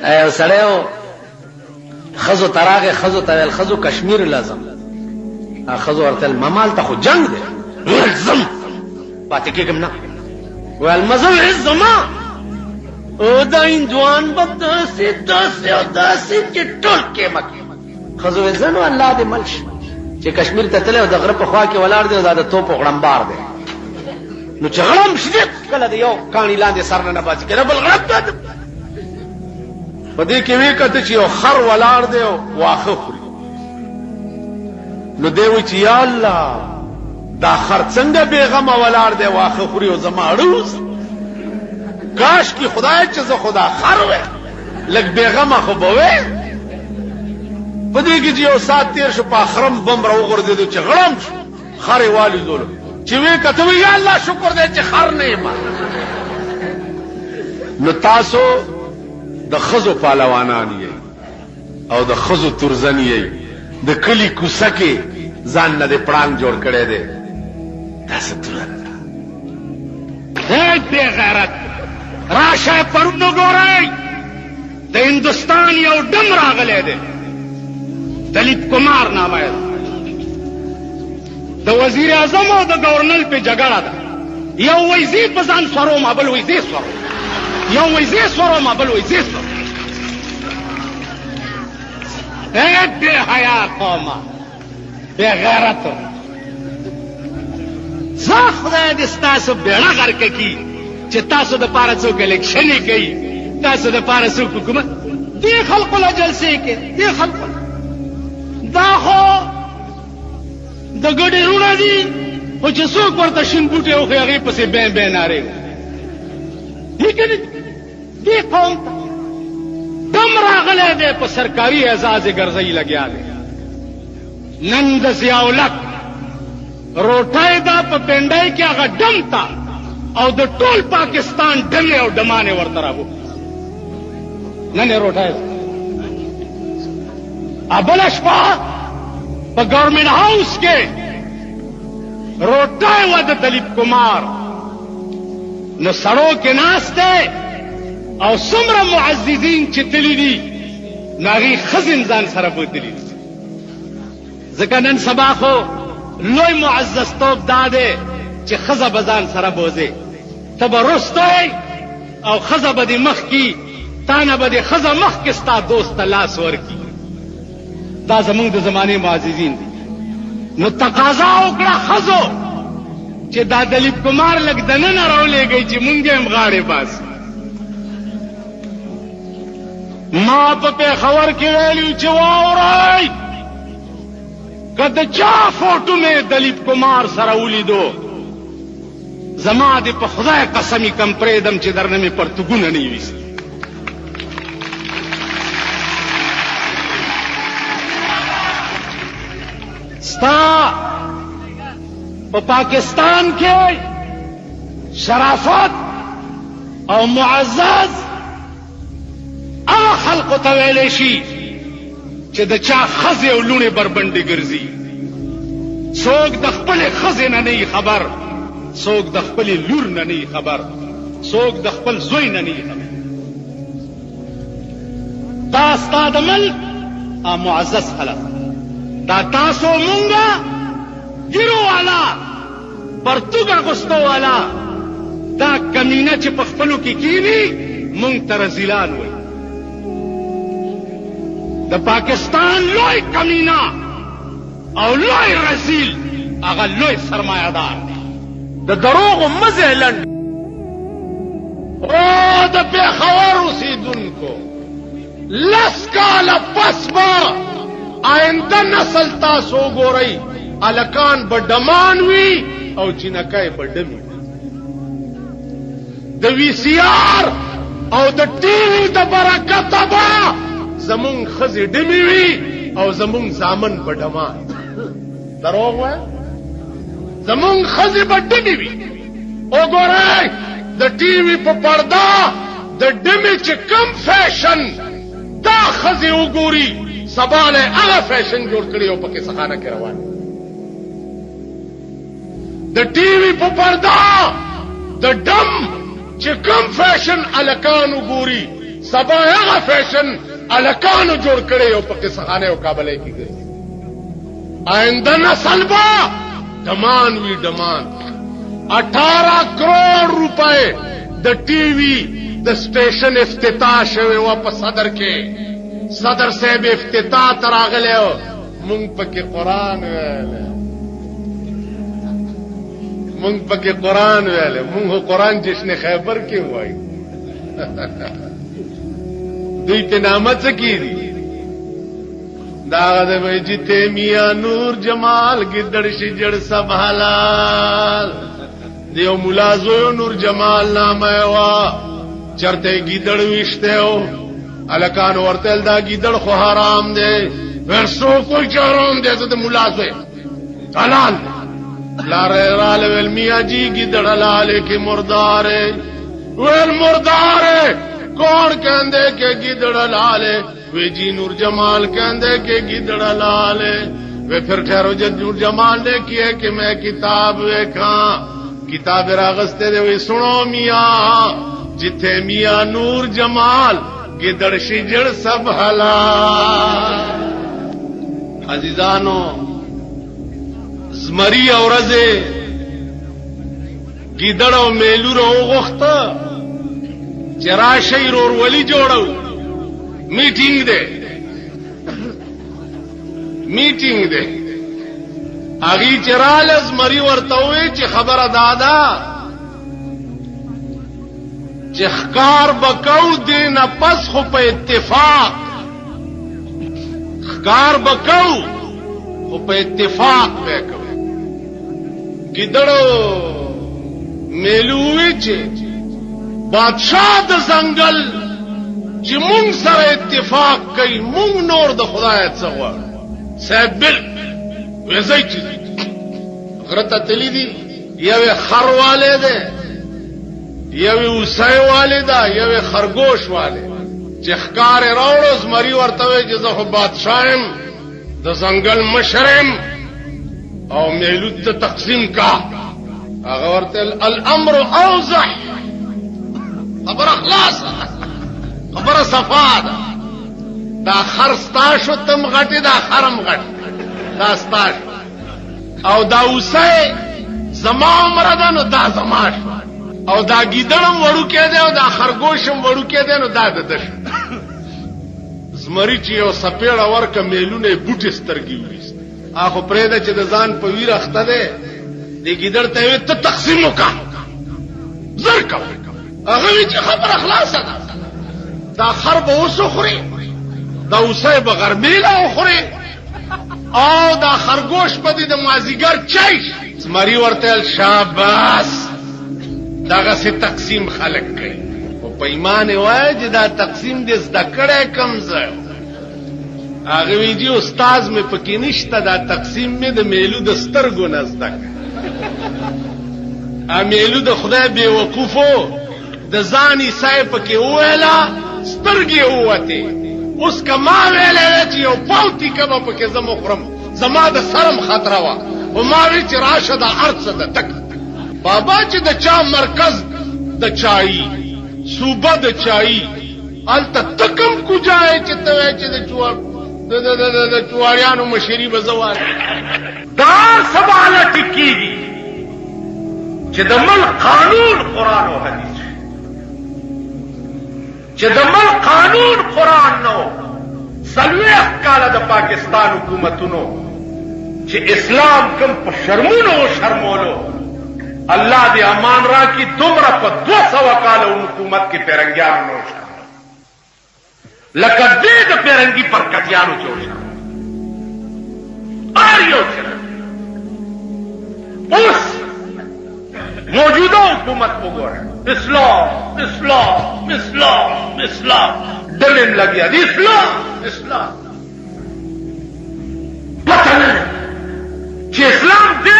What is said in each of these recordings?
یو سړی و ښځو ته راغی ښځو ته ویل ښځو کشمیر لازم ښځو ورته ویل ممال ته خو جنګ دی ویل ځم پاتې کېږم نه ویل مزه عز زما او دا هندوان به داسې داسې او داسې چې ټول قیمه ښځو ویل زه نو الله دې مل شي چې کشمیر ته تللی او د غره په خوا کې ولاړ دی او دا د توپو غړمبار دی نو چې غړم شي کله د یو کاڼي لاندې سر نه باسي کنه بل غړم دی په دې کې وی کته چې یو خر ولاړ دی او واښه خوري نو دی وی چې یا الله دا خر څنګه بېغمه ولاړ دی واښه خوري او زما اړوس کاش کې خدای چې زه خدا خر وې لږ بېغمه خو به وې په دې کې چې یو ساعت تېر شو په اخرم بم راوغورځېدو چې غړم شو خر یې والېدلو چې وی کته وی یا الله شکر دی چې خر نه یم نو تاسو د ښځو پهلوانان یې او د ښځو تورزن یې د کلي کوڅه کې ځان نه دې پړانګ جوړ کړی دی دا څه تورن ده هی بې غیرت راشه پرون وګورئ د هندوستان یو ډم راغلی دی دلیپ کمار نامه یې د وزیر اعظم او د گورنر په جګړه ده یو وایي زه په ځان سوروم بل وایي زه سوروم یو وایي زه سوروم بل وایي زه سوروم ای بې حیا قومه بې غیرتو زه خدای دې ستاسو بیړه غرقه کړي چې تاسو دپاره څوک الیکشنې کوي تاسو دپاره څوک حکومت دې خلقو له جلسې کې دې خلقو دا خو د ګډې رونه دي خو چې څوک ورته شین بوټی وښي هغې پسې بین بین نارې وي که نه دې قوم ته دم راغلی دی په سرکاري اعزاز یې ګرځۍ لګیا دی نن د ضیاءالحق روټۍ ده په پنډۍ کې هغه ډم ته او د ټول پاکستان ډمې او ډمانې ورته راغو نن یې روټۍ ده بله شپه په ګورنمنټ هاوس کې روټۍ وه د دلیپ کمار نو سړو کې ناست دی او څومره معززین چې تللي دي نو هغې ښځې ځان سره بوتلي دي ځکه نن سبا خو لوی معززتوب دا دی چې ښځه به ځان سره بوځې ته به رستی او ښځه به دې مخکې تا نه به دې ښځه مخکې ستا دوست ته لاس ورکړي دا زمونږ د زمانې معززین دي نو تقاضا وکړه ښځو چې دا دلیپ کمار لږ دننه راولېږئ چې مونږ یې هم غاړې باسو ما په پېښور کې ویلي چې واورئ که د چا فوټو مې دلیپ کمار سره ولیدو زما دې په خدای قسمي کم پرېږدم چې درنه مې پرتګونه نه یویست ستا په پاکستان کې شرافت او معزز هغه خلقو ته ویلی شي چې د چا ښځې او لوڼې بربنډې ګرځي څوک د خپلې ښځې نه نه خبر څوک د خپلې لور نه نه خبر څوک د خپل زوی نه نه خبر دا ستا د ملک معزز خلق دا تاسو مونږه ګیرو والا پرتوګ اغوستو والا دا کمینه چې په خپلو کې کینی مونږ ته رزیلان وایي د پاکستان لوی کمینه او لوی رزیل هغه لوی سرمایه‌دار دی د دروغو مزه لنډ او د پېښور اوسېدونکو لس کاله پس به آینده نسل تاسو وګورئ هلکان به ډمان وي او جینکۍ به ډمې د وي سي آر او د ټي وي د برکته به زمونږ ښځې ډمې وي او زمونږ زامن به ډمان دروغ وایم زمونږ ښځې به ډمې وي وګورئ د ټي وي په پرده د ډمې چې کم فیشن دا ښځې وګوري سبا له هغه فیشن جوړ کړي او پکې سخانه کې روان د ټي وي په پرده د ډم چې کم فیشن هلکان وګوري سبا هغه فیشن الکانو جوړ کړي او په قصخانه او کابل کې ګرځي آئنده نسل با ډمان وی ډمان 18 کروڑ روپے د ٹی وی د سټیشن افتتاح شوی و په صدر کې صدر صاحب افتتاح تراغله مونږ پکې قران ویل مونږ پکې قران ویل مونږ قران جشن خیبر کې وای دوی ته نامه څه کیږي دا د وجته میاں نور جمال گدڑ شجڑ سب حلال دیو ملازو نور جمال نامه وا چرته گیدڑ وشته او الکان ورتل دا گیدڑ خو حرام دی ورسو کوئی چارون دی د ملازو حلال لاره رال ول میاں جی گیدڑ حلال کی مردار ول مردار کون کہندے کہ گیدڑ حلال وی جی نور جمال کہندے کہ گیدڑ حلال وی پھر ٹھہرو جد نور جمال نے کیا کہ میں کتاب ویکھاں کتاب راغستے دے وی سنو میاں جتھے میاں نور جمال گیدڑ شجڑ سب حلال عزیزانو زمری اورزے گیدڑ او میلو رو غختا چراشی رور ولی جوڑو میٹنگ دے اگی چرال از مری ورتوی چی خبر دادا چی خکار بکو دینا پس خو پا اتفاق خکار بکو خو پا اتفاق بیکو گدڑو میلوی چی بادشاہ د زنگل چې مونږ سره اتفاق کوي مونږ نور د خدای څخه غواړو صاحب بل وځي چې غرته تلی دي یو خروالې ده یو وسای والده یو خرگوش والے چې ښکار راوړو زمری ورته وي چې زه خو بادشاہم د زنګل مشرم او میلود ته تقسیم کا هغه ورته الامر اوضح خبر اخلاص خبر صفا دا خرستا شو تم غټي دا خرم غټ دا ستاش او دا اوسه زما عمر ده نو دا زما او دا گیدړم وړو کې ده او دا خرگوشم وړو کې ده نو دا د دش زمری چې یو سپېړه ورکه میلونه بوټي سترګي وریست اخو پرې ده چې د ځان په ویر اخته ده د گیدړ ته ته تقسیم وکا زر کا هغه چې خبر اخلاص ده دا خر به اوسو خوري دا اوسه به غرمېلا خوري او دا خرگوش په دې د مازیګر چای زمری ورته شاباس داغه سي تقسیم خلق کوي او په ایمان وای چې دا تقسیم دې زده کړه کم ځای هغه ویجی استاد مې پکې نشته دا تقسیم مې د میلو د سترګو نه زده ا میلو د خدای به وقوفو د ځاني سای پکې ویلا سترګې وته اوس کما ویلې چې یو پاوتی کبه پکې زمو خرم زما د سرم خطر وا او ما وی چې راشه د ارڅ د تک بابا چې د چا مرکز د چای صوبه د چای الته تکم کوجای چې ته چې د چوار د چواریانو مشری بزوار دا سواله ټکیږي چې د ملک قانون قران او حدیث چې د ملک قانون قران نو سلوه کاله د پاکستان حکومتونو چې اسلام کوم په شرمونو شرمولو الله دې امان را کی دومره په 200 کالو حکومت کې پیرنګیانو نو لکه دې د پیرنګي پر کټیانو جوړ شو اریو اوس موجوده حکومت وګوره اسلام اسلام اسلام اسلام دلن لګیا دي اسلام اسلام پته نه چې اسلام دې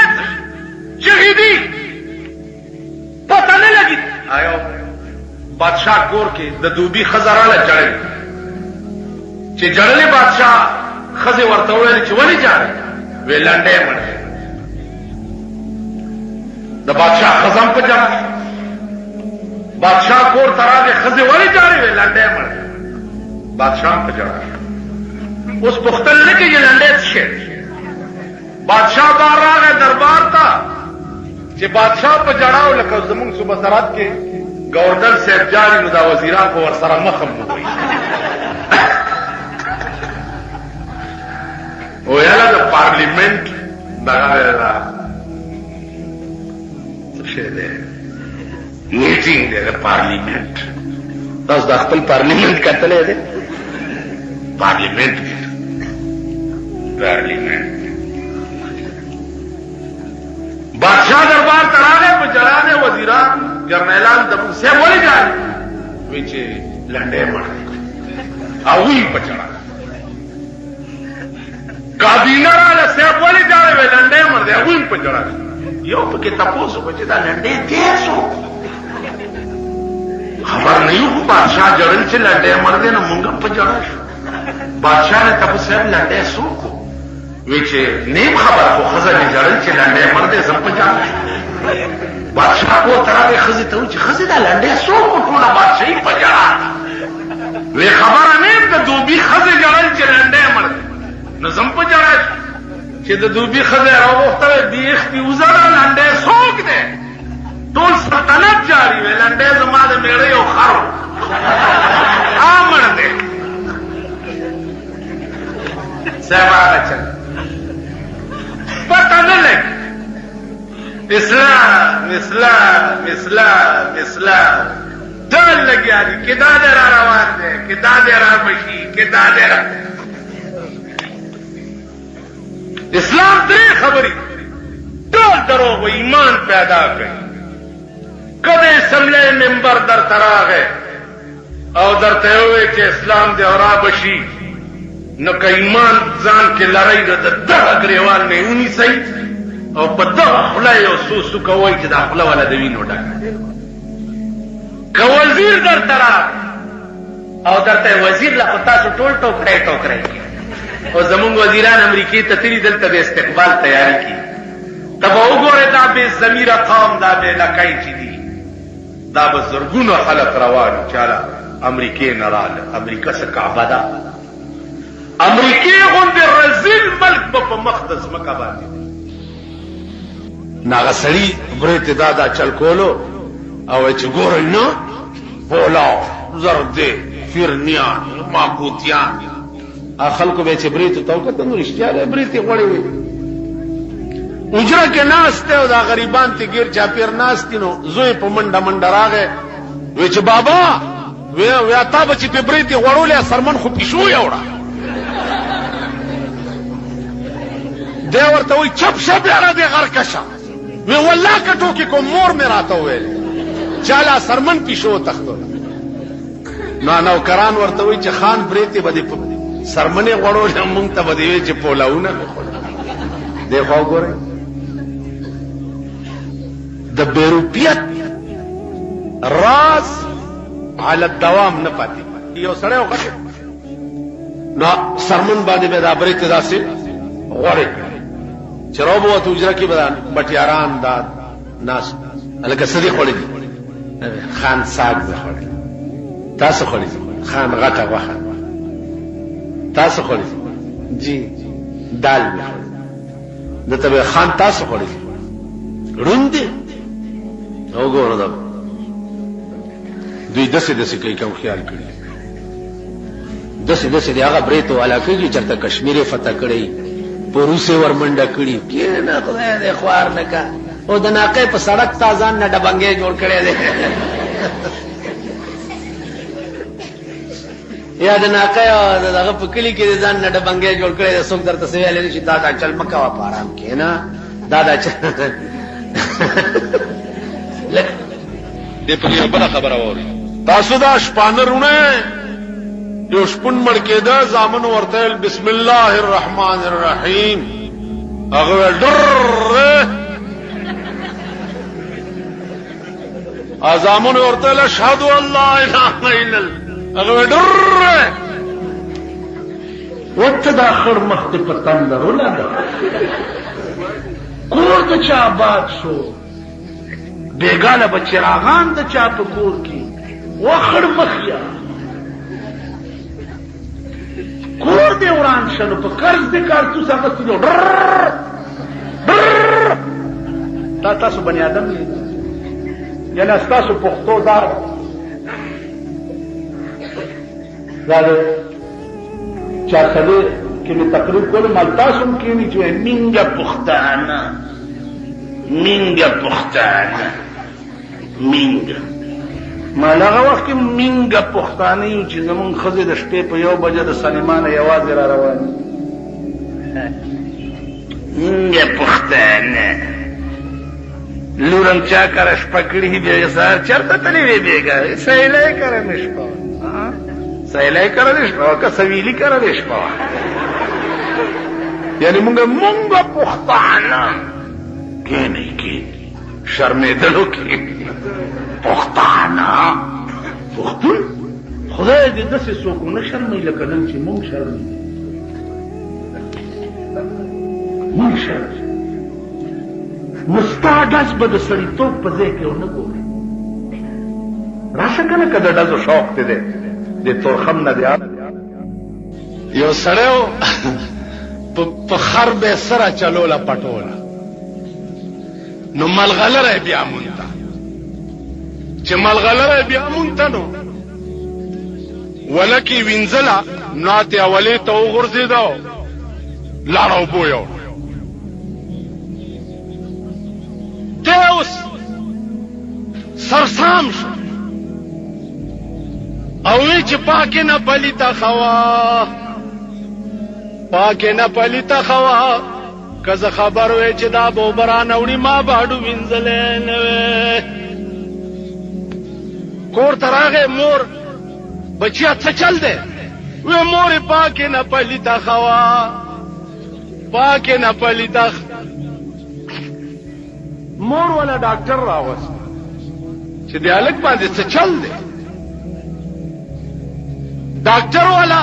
شهیدی پته نه لګي آیو بادشاہ کور کې د دوبي خزراله جړل چې جړلې بادشاہ خزه ورته ویل چې ولې جاړي ویلانډې مړ د بادشاہ خزم په جام بادشاہ کور تراغه خزه ولی جاری وی لنډه مړ بادشاہ په جړا اوس پختل نه کې لنډه شه بادشاہ بار راغی دربار ته چې بادشاہ په جړاو لکه زمونږ صوبه سرحد کې گورنر صاحب جاری نو دا وزیران په ور سره مخم وي او یاله د پارلیمنت دغه څه ده میټینګ دی د پارلیمنت تاسو د خپل پارلیمنت کتلې ده پارلیمنت بادشاہ دربار تراغه په جړانه وزیران جرنیلان د موسی ولی جان وی چې لنډه مړ او وی په جړانه کابینه را له سیب ولی جان وی لنډه مړ دی وی په جړانه یو په کې تاسو په چې دا لنډه تیسو خبر نه یو بادشاہ جړل چې لنډه مړ دی نو مونږ په جړا شو بادشاہ نے تاسو لنډه سوکو وی چې نیم خبر خو خزانه جړل چې لنډه مړ دی زم په جړا بادشاہ کو تراغه خزي ته چې خزي دا لنډه سوکو ټول بادشاہي په جړا وی خبر نه د دوبي خزي جړل چې لنډه مړ نو زم په جړا چې د دوبي خزي راوخته دی اختي وزره لنډه سوک دی ټول سلطنت جاری وی لنډه زما د میړې او خرو امر دی سبا چل پتہ نه لګ اسلام ټول لګیا دي کدا دې را روان دي کدا دې را مشي کدا دې را اسلام دې خبري ټول دروغ و ایمان پیدا کړي کده سملے منبر در تراغه او درته وي چې اسلام دې اورا بشي نو که ایمان ځان کې لړۍ د دغه غریوان نه ونی سي او په دغه خلای او سوسو کوي چې دا خلا ولا د وینو ډک که وزیر در تراغه او درته وزیر لا تاسو ټول ټوکړی او زمونږ وزیران امریکای ته تری دلته د استقبال تیاری کی تب وګوره دا به ضمیر قوم دا به لکای چي دي دا بزرګونو خلق روانو چاله امریکای نراله امریکا څخه کعبه ده امریکای غوندې رزل ملک په مقدس مکه باندې ناغسړي برته دادا چل کولو او چې ګورل نو بولا زرده فرنیان ماکوتیان خلکو به چې بریته توکته نو رښتیا ده بریته غوړې وي اجره کې ناشته او دا غریبان ته غیر چاپیر ناشتي نو زوی په منډه منډه راغې وی چې بابا وی تا به چې په بریته غوړولې سرمن خو پښو یوړه دی ورته وی چپ شپ یاره دی غرکشه وی والله کټو کې کوم مور مې راته ویل چاله سرمن پښو تختو نو کران ورته وی چې خان بریته بده سرمنه غوړول مونږ ته بده وی چې پولاونه دی خو ګوره د بیروپیت راز على الدوام نه پاتې یو سره وغټ نو سرمن باندې به دا برې ته داسې غوړې چروبو ته اجره کې بدان بټیاران داد ناس الکه صدیق وړي خان ساګ وړي تاسو وړي خان غټه وخه تاسو وړي جی دال دته به خان تاسو وړي روندې او ګورو دا دوی دسه کوي کوم خیال کړی دسه دی هغه بریتو علاقه کې چرته کشمیر فتح کړی پروسه ورمنډه کړی کینه خدای دې خوار نه کا او د ناقې په سړک تازان نه ډبنګې جوړ کړي دي یا د ناقې دغه په کلی کې ځان نه ډبنګې جوړ کړي څوک درته سویل شي دا چل مکه وا پارام کینا دا چل دې په یو بل خبره ووري تاسو دا شپانرونه یو شپون مړ کېده زامن ورته بسم الله الرحمن الرحیم هغه ډر ازامن ورته اشهد ان لا اله الا الله هغه ډر وته دا خړ مخ ته پتاندر ولاده کور ته چا آباد شو بیګاله به چراغان د چا په کور کې وخړ مخیا کور دې وران شنو په قرض دې کارتوس اخیستلو تاسو بني آدم یې یعنی ستاسو پښتو دا چا خلې کې مې تقریر کولو مال تاسو هم کېني چې مینګه پښتانه مینګه ما هغه وخت کې مینګه پښتانه یو چې زمونږ ښځې د شپې په 1 بجه د سلیمانه یوازې را روانې مینګه پښتانه لورم چا کره شپه کړي بیا یې سهار چېرته تللی وې بېګا سیلی کره مې شپه سیلی کره دې شپه که سویلي کره دې شپه یعنی مونږه پښتانه کېنئ شرمېدلو کې پښتانه پښتون خدای دې داسې څوک ونه شرموي لکه نن چې مونږ شرمېږو مونږ شرمېږو نو ستا ډز به د سړیتوب په ځای کې ونه ګورې راشه که نه که د ډزو شوق دې دی د تورخم نه دی یو سړی و په خر به سره چلوله پټوله نو ملغلره بیا مونته چې ملغلره بیا مونته نو ولکې وینځله ناتې اولې ته وغورځېده لاړه اوبو یوړه دی اوس سرسام شو او وی چې پاکې نه پلیته خوا پاکې نه پلیته خوا که زه خبر وی چې دا به اوبه رانوړي ما باډو وینځلی نه وی کور ته راغی مور بچیا څه چل دی وی مورې پاکې نه پلیته خوا پاکې نه پلیته مور والا ډاکټر راوست چې د هلک باندې څه چل دی ډاکټر والا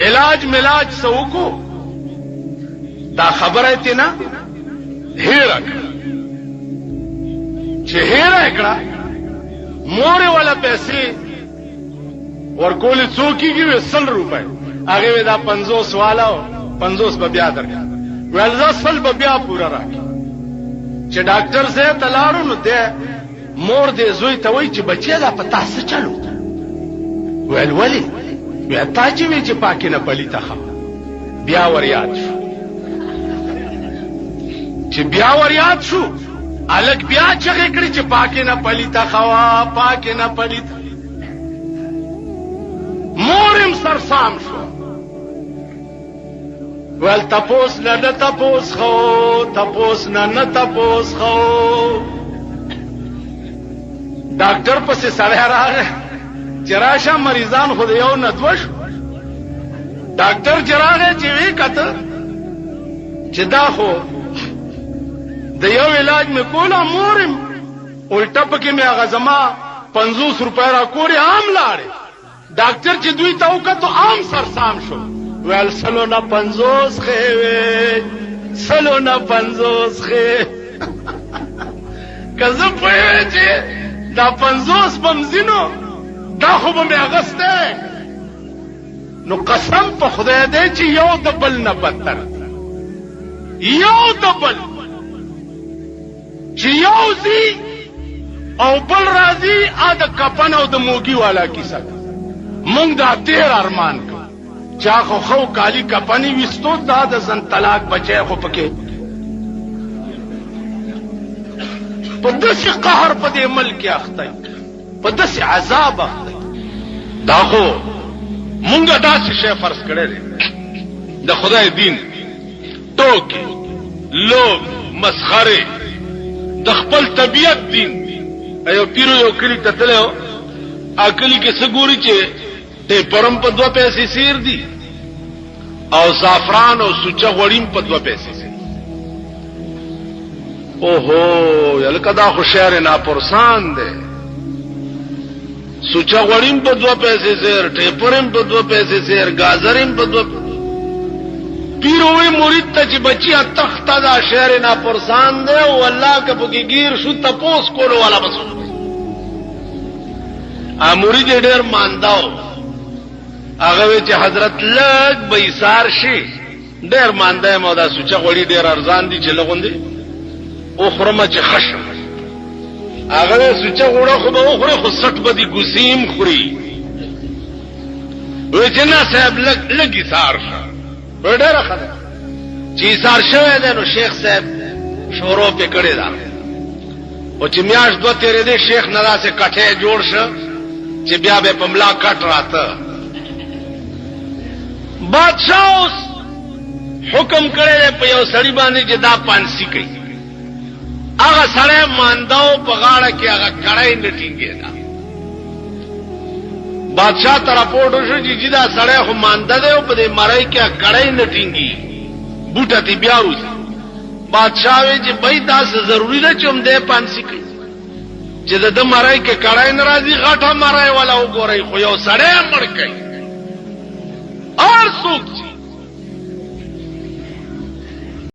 علاج ملاج څه وکړو دا خبره تی نه هیره کړه چې هیره کړه مورې والا پیسې ورکولې څو کېږي 100 روپۍ هغې وې دا 50 والا 50 به بیا درکړه ویل زه 100 به بیا پوره راکړي چې ډاکټر صاحب ته لاړو نو دی مور دې زوی ته وایي چې بچی دا په تا څه چلو ویل ولې بیا تا چې وی چې پاکې نه پلیته خوا بیا ور یاد شو چې بیا ور یاد شو هلک بیا چغې کړې چې پاکې نه پلیته خوا پاکې نه پلیته مور هم سرسام شو ویل تپوس نه نه تپوس خو تپوس نه نه تپوس خو ډاکټر پسې سړی راغی چې راشه مریضان خو د یو نه دوه شو ډاکټر چې راغی چې وی کته چې دا خو د یو علاج مې کوله مور یم الټه پکې مې هغه زما 50 روپۍ راکورې عام لاړې ډاکټر چې دوی ته وکتو عام سرسام شو ویل 100 نه 50 خې وې 100 نه 50 خې که زه پوهېږم چې دا 50 بمزینو دا خو به مې اغستی نو قسم په خدای دی چې یو د بل نه بدتر یو د بل چې یو ځي او بل راځي د کپن او د موږي والا کیسه مونږ دا تیر ارمان کو چا خو کالی کپنی وستو دا د زن طلاق بچی خو پکې په داسې قهر په دې ملک اخته په داسې عذاب اخته دا خو مونږ داسې شی فرض کړی دی د خدای دین ټوکې لوب مسخرې د خپل طبیعت دین ایو پیرو یو کلی ته تللی و کلی کې څه ګوري چې ټیپرم په 2 پیسې سیر دي او زعفران او سوچه غوړیم په 2 پیسې سیر اوهو یلکه دا خو شعر ناپرسان دی سوچه غوړیم په 2 پیسې سیر ټیپرم په 2 پیسې سیر گازریم په 2 پیروی مرید ته چې بچیا تخته دا شعر نا پرسان دی او الله که پکې گیر شو تپوس کولو والا بس ا مرید ډېر مانداو هغه چې حضرت لګ به ایثار شي ډېر مانده مو دا سوچا غوړي ډېر ارزان دي چې لغوندي او خرمه چې خشم هغه سوچا غوړه خو به خوري خو سټ بدی ګسیم خوري وې چې نه صاحب لګ ایثار ډېر خدای چې ایثار شوی دی نو شیخ صاحب شورو په کړی دا او چې میاش دوه تیرې دی شیخ نه داسې کټه جوړ شه چې بیا به پملا کټ راته بادشاہ اوس حکم کړی په یو سړی باندې چې دا پانسی کوي هغه سړی مانداو په غاړه کې هغه کړای نه ټینګېدا بادشاہ ته راپورټ وشو چې دا سړی خو مانده دی او په دې مړی کې کړای نه ټینګي بوټه تی بیا وځي بادشاہ وی چې بای تاسو ضروری ده چې هم دې پانسی کوي چې د مړی کې کړای نه راځي غټه مړی ولا وګورئ خو یو سړی مړ کوي اور څوک